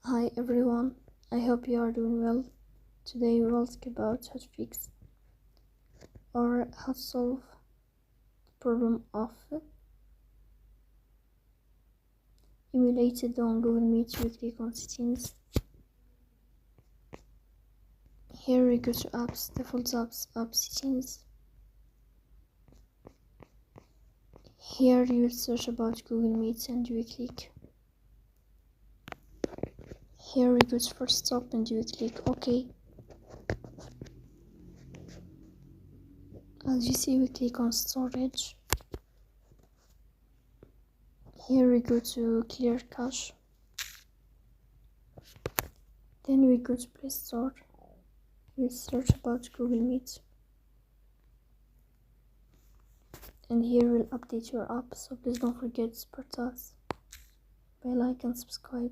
Hi everyone, I hope you are doing well. Today we will talk about how to fix or how to solve the problem of emulated on Google Meet. We click on settings. Here we go to apps, default apps, app settings. Here you will search about Google Meet and you will click. Here we go to first stop and you will click OK. As you see, we click on storage. Here we go to clear cache. Then we go to Play Store. We search about Google Meet. And here we'll update your app, so please don't forget to support us by like and subscribe.